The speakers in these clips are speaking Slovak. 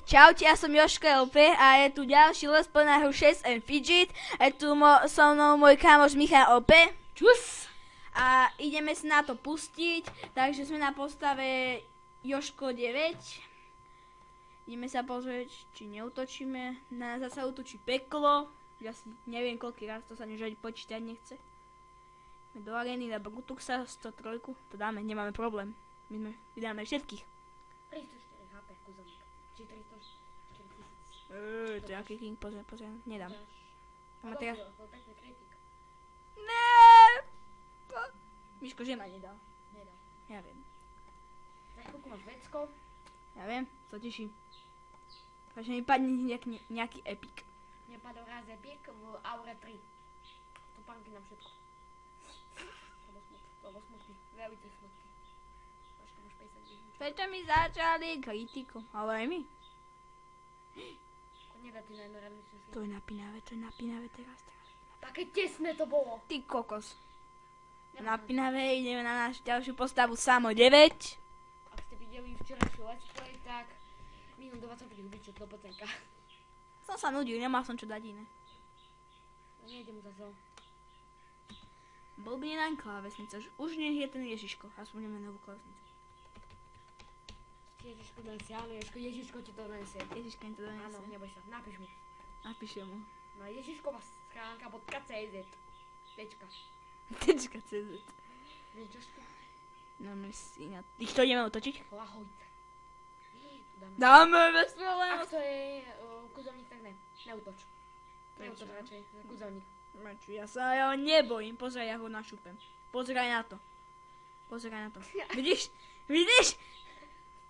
Čaute, ja som Joška LP a je tu ďalší les plná hru 6 and Fidget. Je tu so mnou môj kamoš Michal LP. Čus! A ideme sa na to pustiť, takže sme na postave Joško 9. Ideme sa pozrieť, či neutočíme. Na nás sa utočí peklo. Ja si neviem koľký raz, to sa už ani počítať nechce. Ideme do arény na Brutuxa 103, to dáme, nemáme problém. My vydáme všetkých. 304 HP, kúzelník. Či 304 tisíc. To je aký king, pozriem, nedám. Ale teraz... to pekný kritik. Ne. Miško, že ma nedal. Nedal. Ja viem. Za chvíľku máš vecko. Ja viem, sa teším. Takže mi padne nejaký epic. Mne padol raz epic v Aure 3. Topánky na všetko. To bol smutný. Veľmi smutný. Počka, máš 50 vyhnúť. Prečo mi začali kritiku? Ale aj my. Negatívne jednoradničné si. To je napínavé teraz. Také tesné to bolo. Ty kokos. Nemám. Napínavé, ideme na našu ďalšiu postavu Samo 9. Ak ste videli včerajšiu let's play, tak minul 25 hubičok do pocenka. Som sa nudil, nemal som čo dať iné. No nejdem za to. Bol by nám klávesnica, už nech je ten Ježiško, aspoň budeme novú klávesnicu. Ježiško donesie, áno Ježiško ti to donesie. Ježiško mi to donesie. Áno, neboj sa, napíš mu. Napíšem mu. No Ježišková schránka.cz Tečka. Tečka.cz. Vieš čožko? No my si na... Ich to ideme otočiť? Lahojte. Tu dáme. Dáme bez problémov. Ak to je kúzelník, tak ne. Neútoč. Neútoč Prečo? radšej, za kúzelník. Maču, ja sa ho nebojím, pozraj, ja ho našupem. Pozraj na to. Vidíš? Vidíš?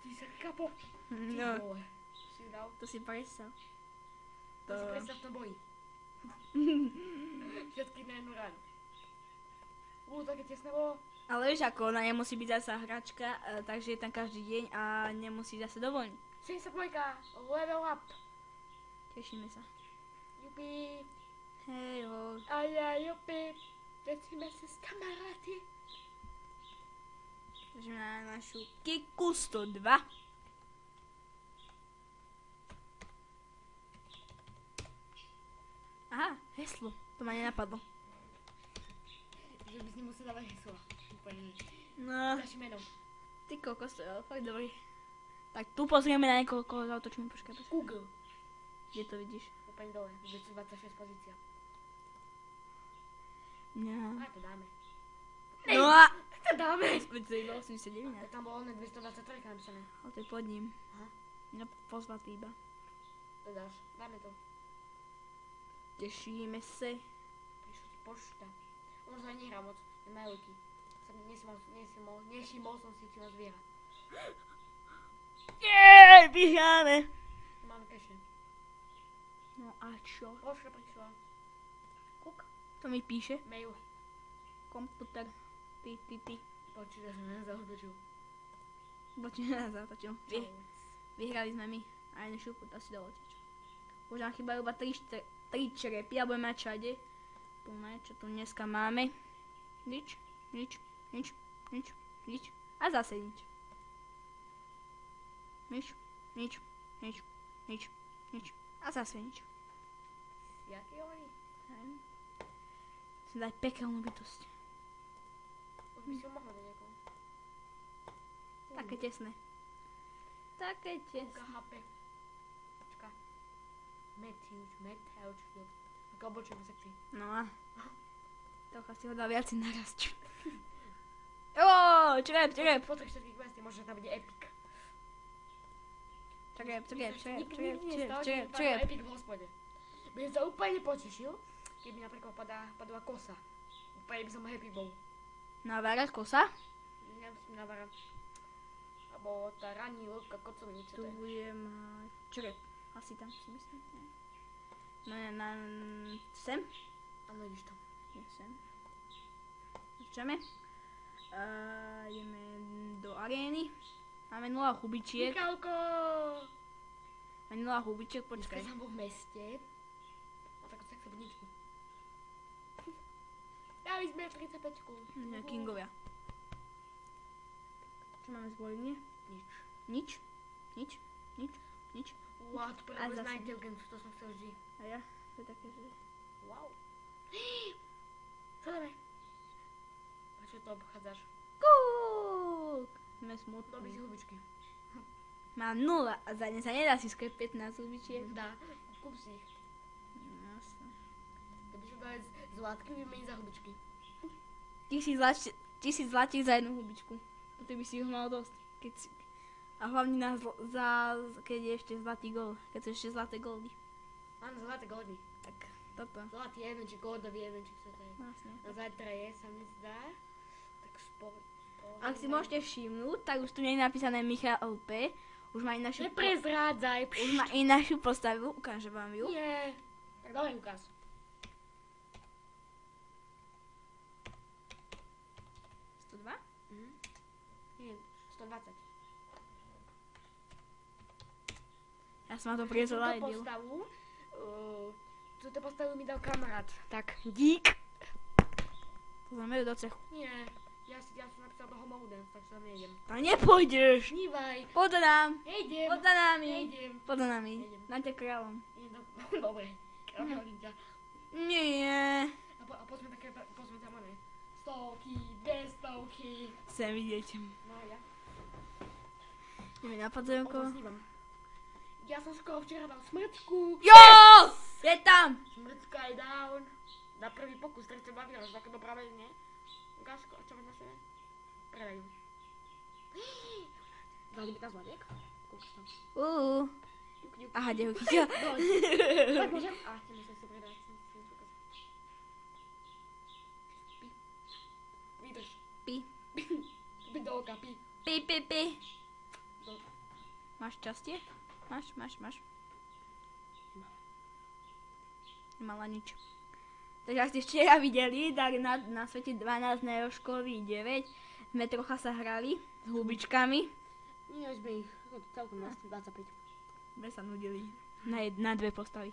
Ty sa kapo. Ty No, vole. Si ju dal? to si predstav. To si predstav v tom boji. Všetky na jednu ránu. Také tesné bolo. Ale vieš ako, ona nemusí byť zasa hračka, takže je tam každý deň a nemusí zase dovoľniť. 62, level up. Tešíme sa. Jupi. Hej ho. Aja, jupi. Lecíme sa s kamaráty. Takže na našu Kiku 102. Aha, heslo. To ma nenapadlo. Že by si nemusel dávať hesla. Úplne. No, Našim menom. ty kokos, to je fakt dobrý. Tak tu pozrieme na niekoho, koho zautočíme. Počkaj. Google. Kde to vidíš? Úplne dole. 226 pozícia. No. A to dáme. No a... To dáme. To iba 89, ne? Tam bolo len 223 napísané. Ale to je pod ním. Aha. No, pozvatý iba. To dáš. Dáme to. Tešíme sa. Prišla ti pošta. Možno aj nehrá moc. Nemajú ruky. Nevšimol som si, či ma zviera. Jej, vyhráme. Máme keše. No a čo? Pošta prišla. Kuk. To mi píše. Mail. Komputer. Ty. Počítač ma nezautočil. Počítač nás zautočil. Vyhrali sme my. A jednu šupu, to si dovolte. Už nám chýbajú iba 3 črepy a budeme mať všade. Plné, čo tu dneska máme. Nič. A zase nič. Nič. A zase nič. Jaký oni? Neviem. Musím dať pekelnú bytosť. Už by si ho mohla dať nejakou. Také tesné. Kúka HP. Počka. Matthew. Ako obočujem sexy. No a... Trocha si ho dal viac naraz. Ooo, črep. Pozri všetkých questy, možno tam bude epic. Črep. Epic v hospode. By som sa úplne potešil, keby napríklad padla kosa. Úplne by som happy bol. Navárať kosa? Nemusím navárať. Alebo tá ranní lodka, kocovnica. Tu budem mať črep. Asi tam si myslím. No na... Sem? Áno, ideš tam. Je sem. Začneme. Ideme do arény. Máme 0 hubičiek. Mikalko! Máme 0 hubičiek, počkaj. Dneska som bol v meste. Mám takú sexy budničku. Dali sme 35-ku. Kingovia. Čo máme z bojovne? Nič. Nič. Wow, to A prvé zase. na inteligenciu, to som chcel vždy. A ja? To je také, že... Wow. Čo dáme? Prečo to obchádzaš? Kúk! Sme Dobí si smutní. hubičky. Mám 0 a za ne sa nedá si skôr 15 hubičiek. Dá, kúp si ich. Jasne. Keby sa dali zlátky vymeniť za hubičky. 1000 zlatých za jednu hubičku. To ty by si ich mal dosť. A hlavne keď je ešte zlatý gól. Keď sú ešte zlaté góly. Áno, zlaté goldy. Tak toto. Zlatý jeden, či goldový jeden, či čo to je. Vlastne. A zajtra je, sa mi zdá. Tak Ak si môžete všimnúť, tak už tu nie je napísané Michal P. Už má inašiu Neprezrádzaj. už má inašiu postavu. Ukážem vám ju. Nie. Tak dobre, ukáž. Nie, 120. Ja som vám to priezladil. Túto postavu mi dal kamarát. Tak, dík. To znamená do cechu. Nie, ja som napísal toho Moudens, tak sa nejdem. Tam nepôjdeš. Snívaj. Poď nám. Nejdem. Poď za nami. Nejdem. Poď za nami. Nejdem. Na ťa kráľom. Dobre. Kráľovím ťa. Nie. A poďme tam one. 100-ky, 200-ky. Chcem vidieť. No ja. Ideme na O tom podzemko. snívam. Ja som skoro včera dal smrťku. Jo! Je tam. Smrťka je down. Na prvý pokus, ktorý sa bavil, že také dopravé, nie? Gáško, čo máš na sebe? Predajú. Dali by tam zladiek? Koľko tam? Ňuk, ňuk. Aha, devky. Tak môžem? Musím si predať. Pi. Vydrž. Pi. Pi do oka, pi. Pi. Do... Máš šťastie? Máš. Nemala nič. Takže ak ste včera videli, tak na svete 12 na Jožkovi 9 sme trocha sa hrali s hubičkami. Nie, už by ich celkom 25. Sme sa nudili na dve postavy.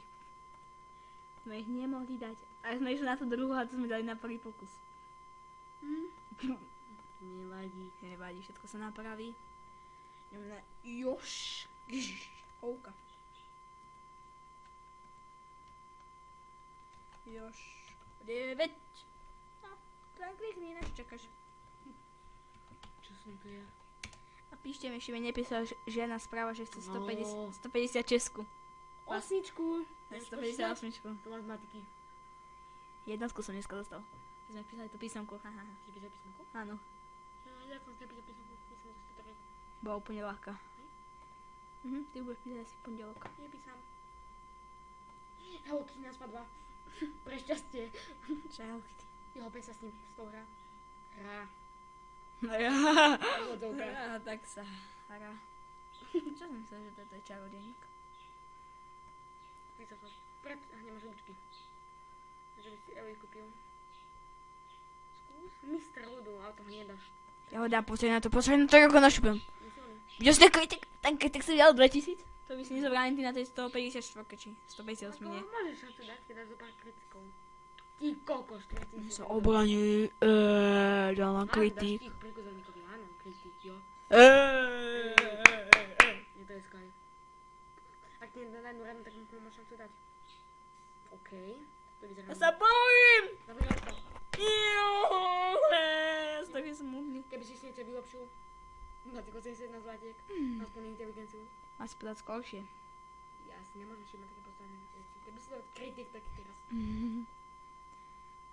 Sme ich nemohli dať. A sme išli na tú druhú a to sme dali na prvý pokus. Nevadí, všetko sa napraví. Ideme na Jož. Ouka. Jož. 9. No, tak klikni, než čakáš. Čo som to ja? A píšte mi, ešte mi nepísala žiadna správa, že chce No. 150 Česku. Osničku. 158. To matematiky. Jednotku som dneska dostal. Sme písali tú písomku, haha. Si písal písomku? Áno, Ja som si napísal písomku. Myslím, že si to tak bola úplne ľahká. Ty budeš písať asi v pondelok. nepísam. Hello Kitty nás padla. Pre šťastie. Čo je Hello Kitty? Jeho pes sa s ním z toho hrá. No ja. Úvodzovka. Tak sa hrá. Čo som myslel, že toto je čarodejník? Písal som. Nemáš ručky. Že by si Eli kúpil. Skús. Mr. Ludu, ale toho nedáš. Ja ho dám, pozrieť na to, ako našupem. Videl si ten kritik si dal 2000? To by si nezobral ani ty na tej 154 či 158 nie. Môžeš sa tu dať, keď dáš zo pár kritikov. Ty kokos, kritik. Sa obraní, dal na kritik. Dáš tých prikúzovníkovi, áno, kritik, jo. Je to je Sky. Ak ti nedá jednu radu, tak mi môžem tu dať. OK. To vyzerá. Ja sa bojím! Dobre, to. Ja som taký smutný. Keby si niečo vylepšil, na týko 71 zlatiek, aspoň inteligenciu. Máš povedať skoršie. Ja si nemôžem všimať také postavené veci. Keby si dal kritik, tak teraz.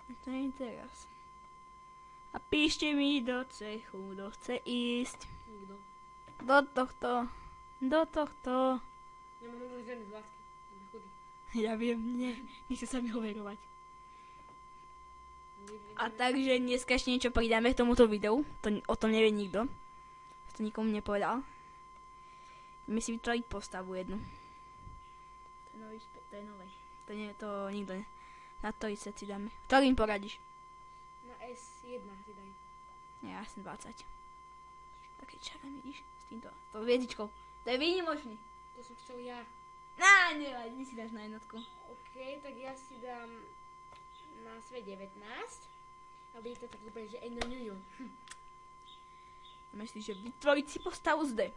To nie je teraz. A píšte mi do cechu, kto chce ísť. Nikto. Do tohto. Nemám možno žiadne zvládky. Som chudý. Ja viem, nechce sa mi overovať. A takže dneska ešte niečo pridáme k tomuto videu. O tom nevie nikto. To nikomu nepovedal. Ideme si vytvoriť postavu jednu. To je nové. To nikto ne. Na to si dáme. Ktorým poradíš? Na S1 si daj. Ja som 20. Také čara vidíš? S týmto. S tou hviezdičkou. To je výnimočný. To som chcel ja. Nevadí, ty si dáš na jednotku. OK, tak ja si dám na sve 19. A bude to tak úplne, že enoňuňu. Myslíš, že vytvoriť si postavu zde.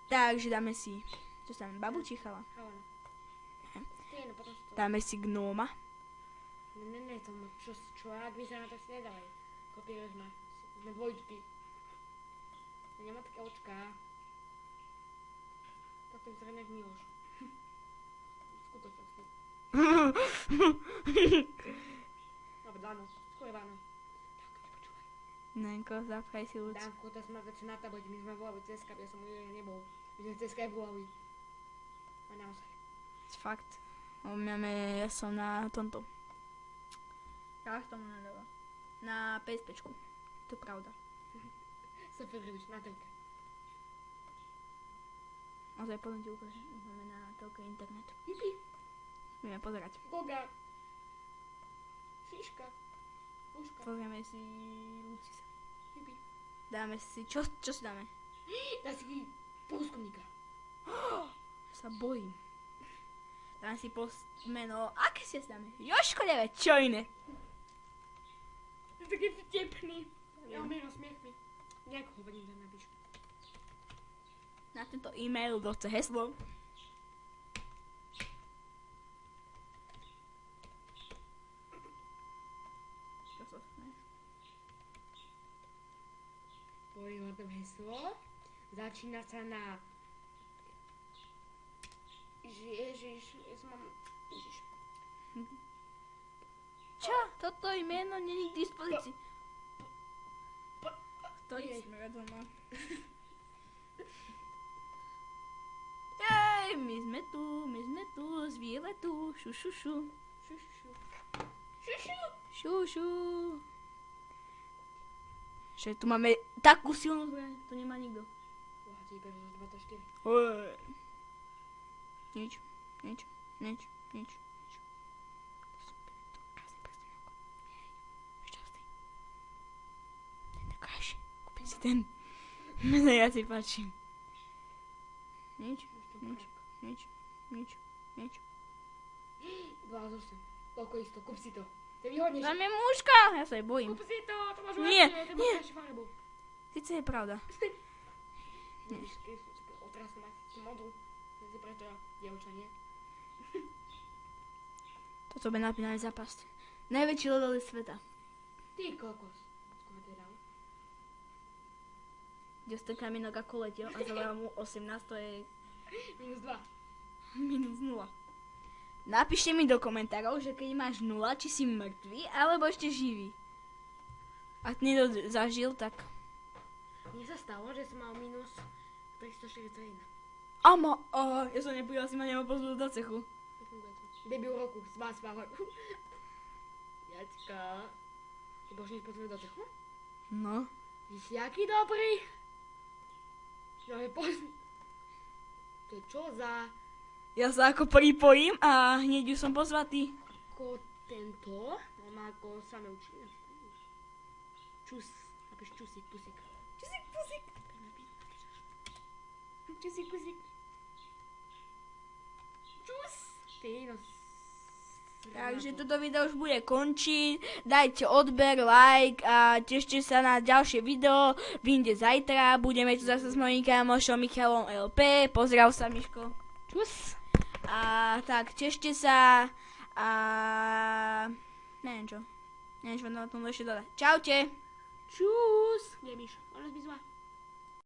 Takže dáme si Čo sa tam, babu či chala? Chalana. Ty, no potom si to... Dáme si gnóma. Ne, tomu, čo ak vyzerá, tak si nedávaj. Kopíruješ ma. Sme dvojdutí. Nemá také očká. Tak to vyzerá nejak Miloš. Skutočnosti. Dobre, Dano. Skôr ráno. Tak, nepočúvaj. Nenko, zapchaj si ľud. Danko, to sme začali na tablete, my sme volali cez Skype, ja som u nej nebol. My sme cez Skype volali. A naozaj. Fakt. Ja som na tomto. Ja som tomu nadala. Na PSPčku. To je pravda. Super, Rilič, na telke. Ozaj, potom ti ukážem. Máme na telke internet. Jupi. Budeme pozerať. Goga. Fiška. Puška. Pozrieme si Lucisa. Jupi. Dáme si, čo si dáme? Dá si prúskumníka. Sa bojím. Dáme si meno, aké si dáme? Jožko 9, čo iné? Je taký vtipný. Ja umiem smiechmi. Nejako hovorím, že napíš. Na tento e-mail dochce heslo. Čo sa smieš? Poriadne heslo. Začína sa na... Ježiš, ja som mám... Ježiš. Čo? Toto meno není k dispozícii. Ktorý sme doma? Jej, my sme tu, z výletu, šu. Šu. Že tu máme takú silnú zbraň, to nemá nikto. Bohatý iba zo 24. Nič. Nedokáži. Kúpiť si ten. Mene ja si páčim. Nič. 2,8. Toľko isto, kúp si to. To je výhodnejšie. Tam je mužka, ja sa jej bojím. Kúp si to máš Nie, lepšie, to máš lepšiu farbu. Sice je pravda. Vidíš, keď otrasnú mať modrú. Si preto dievča, nie? Toto by napínali zápas. Najväčší lodolí sveta. Ty kokos. Skôr to je dal. Kde ste kamienok ako letel a zavolal mu 18, to je -2. -0. Napíšte mi do komentárov, že keď máš 0, či si mŕtvý, alebo ešte živý. Ak niekto zažil, tak... Mne sa stalo, že som mal -341. Ja som nepojel, si ma nemal pozvať do cechu. Debil roku, z vás roku. Jačka. Ty bož než pozvať do cechu? No. Ty si aký dobrý. No je To je čo za... Ja sa ako pripojím a hneď už som pozvatý. Ako tento? On má ako samé učí. Čus. Napíš čusík, pusík. Čusík, pusík. Čus. Ty, no... Takže toto video už bude končiť. Dajte odber, like a tešte sa na ďalšie video. Vyjde zajtra. Budeme tu zase s mojím kamošom Michalom LP. Pozdrav sa, Miško. Čus. A tak, tešte sa. A... Neviem čo na tom ešte dodať. Čaute. Čus. Kde je Mišo? On nás vyzva.